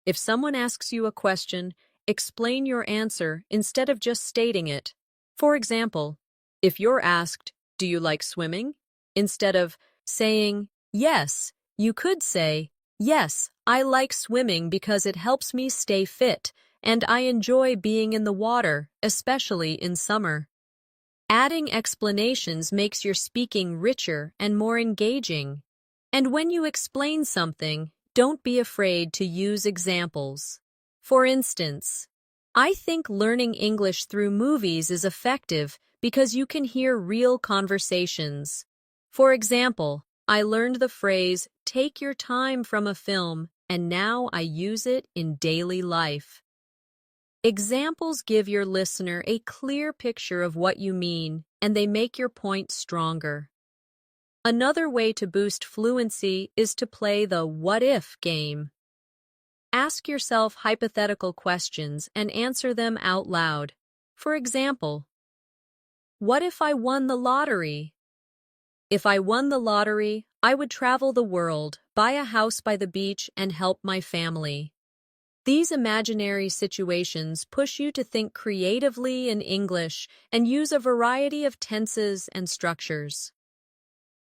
If someone asks you a question, explain your answer instead of just stating it. For example, if you're asked, "Do you like swimming?" instead of saying, "Yes," you could say, "Yes, I like swimming because it helps me stay fit, and I enjoy being in the water, especially in summer." Adding explanations makes your speaking richer and more engaging. And when you explain something, don't be afraid to use examples. For instance, I think learning English through movies is effective because you can hear real conversations. For example, I learned the phrase, take your time from a film, and now I use it in daily life. Examples give your listener a clear picture of what you mean, and they make your point stronger. Another way to boost fluency is to play the what if game. Ask yourself hypothetical questions and answer them out loud. For example, what if I won the lottery? If I won the lottery, I would travel the world, buy a house by the beach, and help my family. These imaginary situations push you to think creatively in English and use a variety of tenses and structures.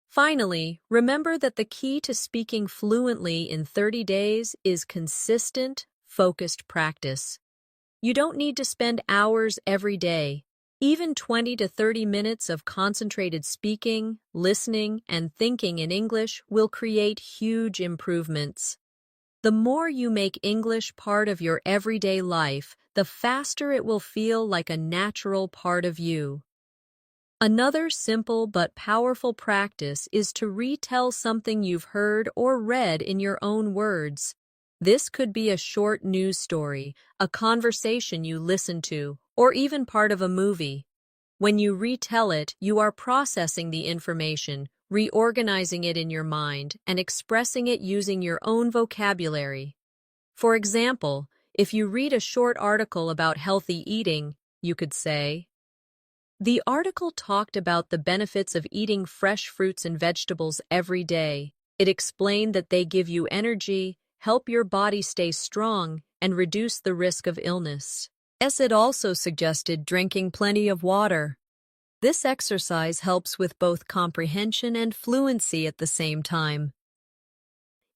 Finally, remember that the key to speaking fluently in 30 days is consistent, focused practice. You don't need to spend hours every day. Even 20 to 30 minutes of concentrated speaking, listening, and thinking in English will create huge improvements. The more you make English part of your everyday life, the faster it will feel like a natural part of you. Another simple but powerful practice is to retell something you've heard or read in your own words. This could be a short news story, a conversation you listened to, or even part of a movie. When you retell it, you are processing the information, reorganizing it in your mind, and expressing it using your own vocabulary. For example, if you read a short article about healthy eating, you could say, the article talked about the benefits of eating fresh fruits and vegetables every day. It explained that they give you energy, help your body stay strong, and reduce the risk of illness. It also suggested drinking plenty of water. This exercise helps with both comprehension and fluency at the same time.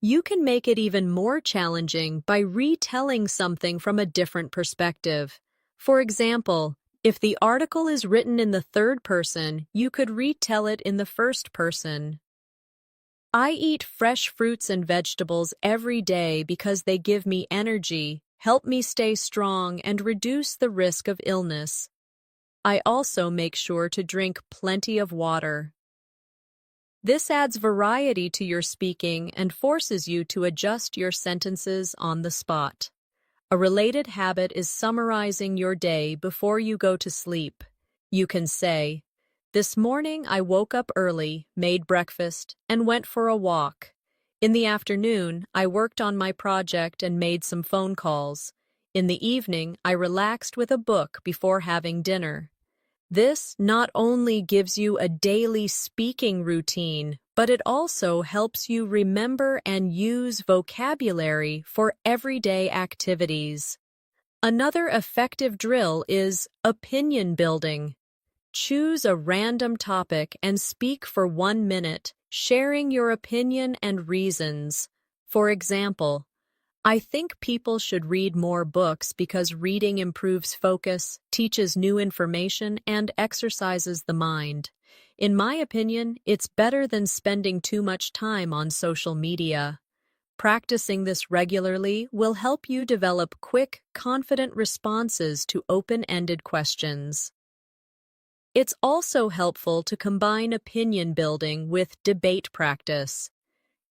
You can make it even more challenging by retelling something from a different perspective. For example, if the article is written in the third person, you could retell it in the first person. I eat fresh fruits and vegetables every day because they give me energy, help me stay strong, and reduce the risk of illness. I also make sure to drink plenty of water. This adds variety to your speaking and forces you to adjust your sentences on the spot. A related habit is summarizing your day before you go to sleep. You can say, this morning I woke up early, made breakfast, and went for a walk. In the afternoon, I worked on my project and made some phone calls. In the evening, I relaxed with a book before having dinner. This not only gives you a daily speaking routine, but it also helps you remember and use vocabulary for everyday activities. Another effective drill is opinion building. Choose a random topic and speak for 1 minute, sharing your opinion and reasons. For example, I think people should read more books because reading improves focus, teaches new information, and exercises the mind. In my opinion, it's better than spending too much time on social media. Practicing this regularly will help you develop quick, confident responses to open-ended questions. It's also helpful to combine opinion building with debate practice.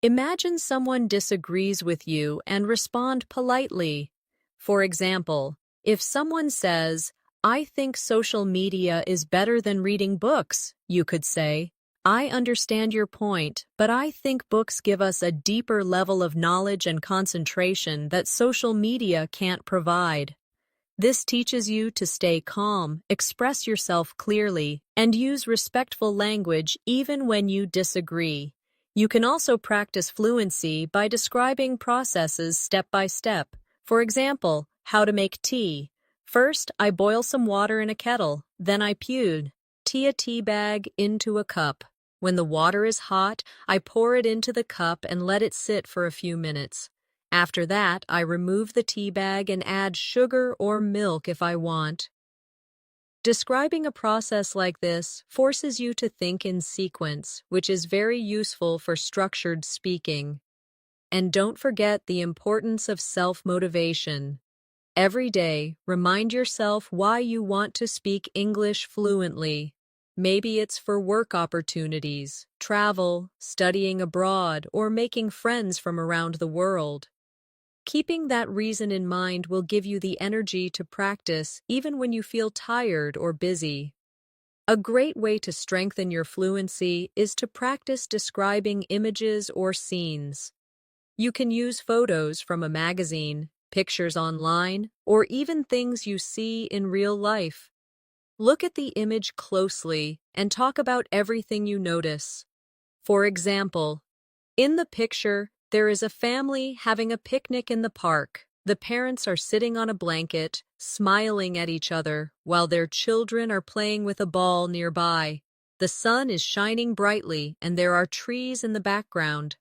Imagine someone disagrees with you and respond politely. For example, if someone says, I think social media is better than reading books, you could say, I understand your point, but I think books give us a deeper level of knowledge and concentration that social media can't provide. This teaches you to stay calm, express yourself clearly, and use respectful language even when you disagree. You can also practice fluency by describing processes step by step. For example, how to make tea. First, I boil some water in a kettle, then I pour a tea bag into a cup. When the water is hot, I pour it into the cup and let it sit for a few minutes. After that, I remove the tea bag and add sugar or milk if I want. Describing a process like this forces you to think in sequence, which is very useful for structured speaking. And don't forget the importance of self-motivation. Every day, remind yourself why you want to speak English fluently. Maybe it's for work opportunities, travel, studying abroad, or making friends from around the world. Keeping that reason in mind will give you the energy to practice even when you feel tired or busy. A great way to strengthen your fluency is to practice describing images or scenes. You can use photos from a magazine, pictures online, or even things you see in real life. Look at the image closely and talk about everything you notice. For example, in the picture, there is a family having a picnic in the park. The parents are sitting on a blanket, smiling at each other, while their children are playing with a ball nearby. The sun is shining brightly, and there are trees in the background.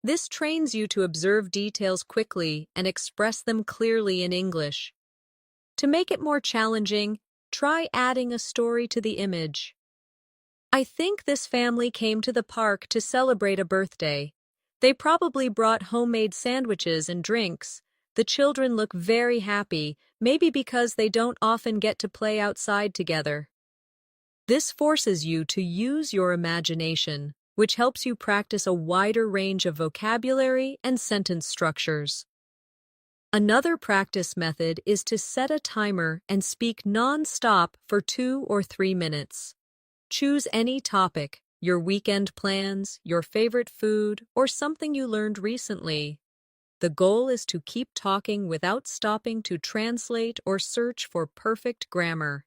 This trains you to observe details quickly and express them clearly in English. To make it more challenging, try adding a story to the image. I think this family came to the park to celebrate a birthday. They probably brought homemade sandwiches and drinks. The children look very happy, maybe because they don't often get to play outside together. This forces you to use your imagination, which helps you practice a wider range of vocabulary and sentence structures. Another practice method is to set a timer and speak non-stop for 2 or 3 minutes. Choose any topic, your weekend plans, your favorite food, or something you learned recently. The goal is to keep talking without stopping to translate or search for perfect grammar.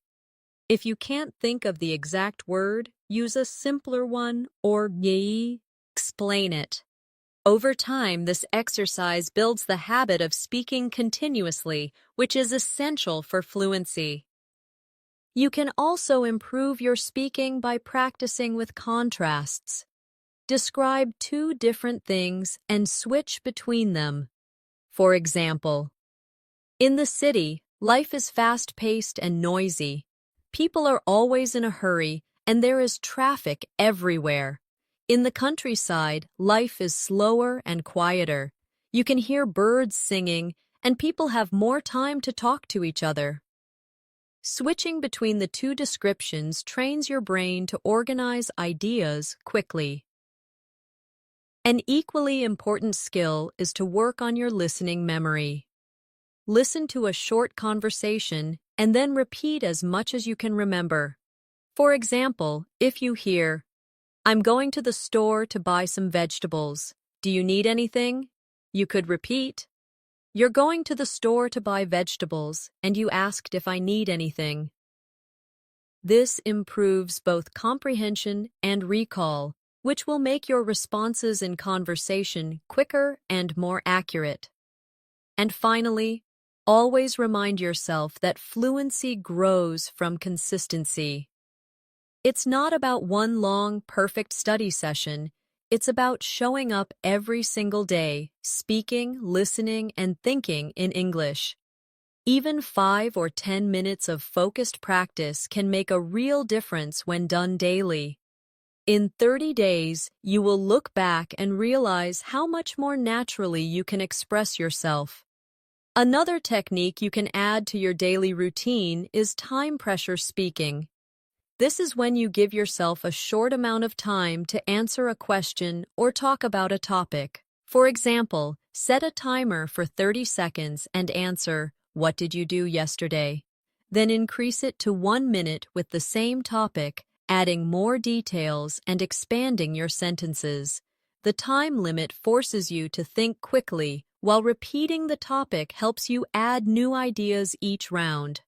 If you can't think of the exact word, use a simpler one or explain it. Over time, this exercise builds the habit of speaking continuously, which is essential for fluency. You can also improve your speaking by practicing with contrasts. Describe two different things and switch between them. For example, in the city, life is fast-paced and noisy. People are always in a hurry, and there is traffic everywhere. In the countryside, life is slower and quieter. You can hear birds singing, and people have more time to talk to each other. Switching between the two descriptions trains your brain to organize ideas quickly. An equally important skill is to work on your listening memory. Listen to a short conversation and then repeat as much as you can remember. For example, if you hear, "I'm going to the store to buy some vegetables. Do you need anything?" You could repeat, "You're going to the store to buy vegetables, and you asked if I need anything." This improves both comprehension and recall, which will make your responses in conversation quicker and more accurate. And finally, always remind yourself that fluency grows from consistency. It's not about one long, perfect study session. It's about showing up every single day, speaking, listening, and thinking in English. Even 5 or 10 minutes of focused practice can make a real difference when done daily. In 30 days, you will look back and realize how much more naturally you can express yourself. Another technique you can add to your daily routine is time pressure speaking. This is when you give yourself a short amount of time to answer a question or talk about a topic. For example, set a timer for 30 seconds and answer, "What did you do yesterday?" Then increase it to 1 minute with the same topic, adding more details and expanding your sentences. The time limit forces you to think quickly, while repeating the topic helps you add new ideas each round.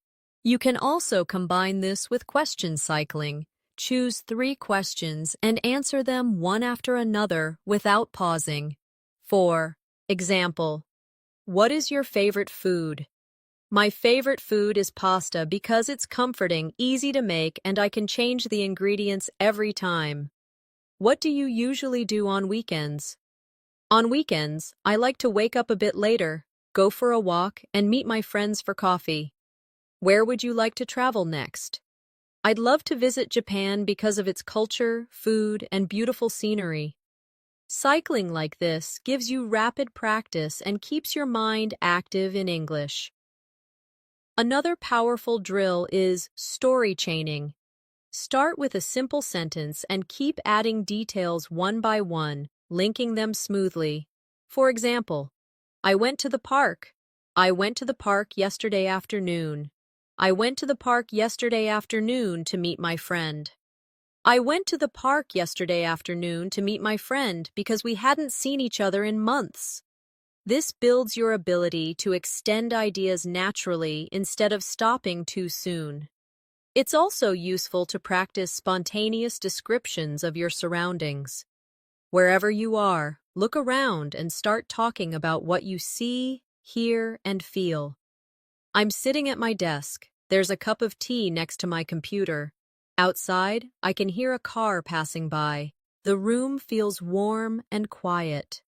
You can also combine this with question cycling. Choose 3 questions and answer them one after another without pausing. For example, what is your favorite food? My favorite food is pasta because it's comforting, easy to make, and I can change the ingredients every time. What do you usually do on weekends? On weekends, I like to wake up a bit later, go for a walk, and meet my friends for coffee. Where would you like to travel next? I'd love to visit Japan because of its culture, food, and beautiful scenery. Cycling like this gives you rapid practice and keeps your mind active in English. Another powerful drill is story chaining. Start with a simple sentence and keep adding details one by one, linking them smoothly. For example, I went to the park. I went to the park yesterday afternoon. I went to the park yesterday afternoon to meet my friend. I went to the park yesterday afternoon to meet my friend because we hadn't seen each other in months. This builds your ability to extend ideas naturally instead of stopping too soon. It's also useful to practice spontaneous descriptions of your surroundings. Wherever you are, look around and start talking about what you see, hear, and feel. I'm sitting at my desk. There's a cup of tea next to my computer. Outside, I can hear a car passing by. The room feels warm and quiet.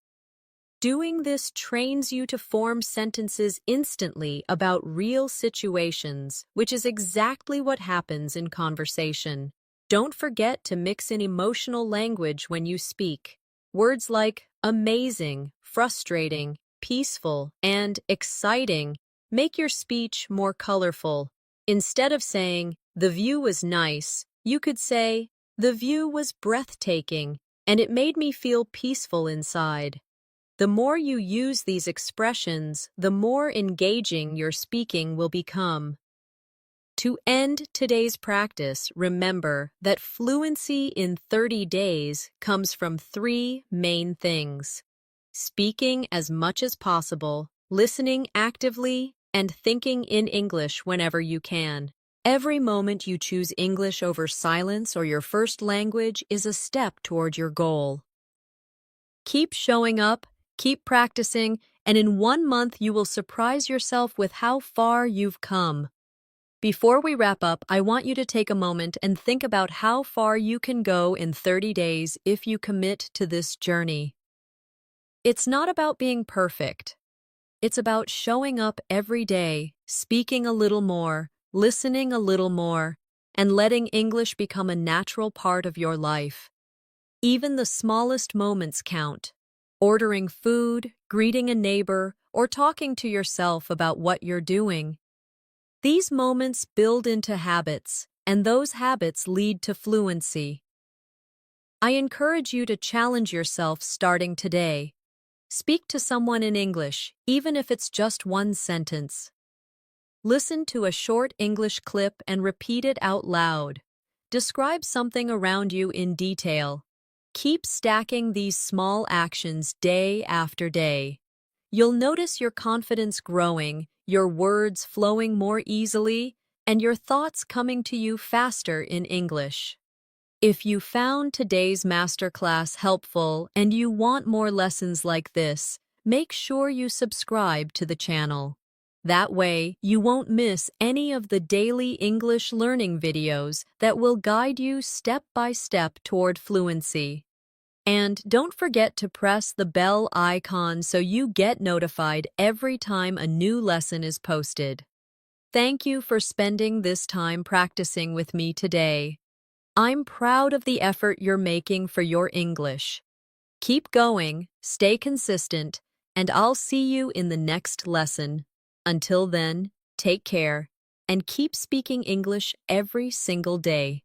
Doing this trains you to form sentences instantly about real situations, which is exactly what happens in conversation. Don't forget to mix in emotional language when you speak. Words like amazing, frustrating, peaceful, and exciting make your speech more colorful. Instead of saying, "The view was nice," you could say, "The view was breathtaking, and it made me feel peaceful inside." The more you use these expressions, the more engaging your speaking will become. To end today's practice, remember that fluency in 30 days comes from three main things: speaking as much as possible, listening actively, and thinking in English whenever you can. Every moment you choose English over silence or your first language is a step toward your goal. Keep showing up, keep practicing, and in 1 month you will surprise yourself with how far you've come. Before we wrap up, I want you to take a moment and think about how far you can go in 30 days if you commit to this journey. It's not about being perfect. It's about showing up every day, speaking a little more, listening a little more, and letting English become a natural part of your life. Even the smallest moments count. Ordering food, greeting a neighbor, or talking to yourself about what you're doing. These moments build into habits, and those habits lead to fluency. I encourage you to challenge yourself starting today. Speak to someone in English, even if it's just one sentence. Listen to a short English clip and repeat it out loud. Describe something around you in detail. Keep stacking these small actions day after day. You'll notice your confidence growing, your words flowing more easily, and your thoughts coming to you faster in English. If you found today's masterclass helpful and you want more lessons like this, make sure you subscribe to the channel. That way, you won't miss any of the daily English learning videos that will guide you step by step toward fluency. And don't forget to press the bell icon so you get notified every time a new lesson is posted. Thank you for spending this time practicing with me today. I'm proud of the effort you're making for your English. Keep going, stay consistent, and I'll see you in the next lesson. Until then, take care and keep speaking English every single day.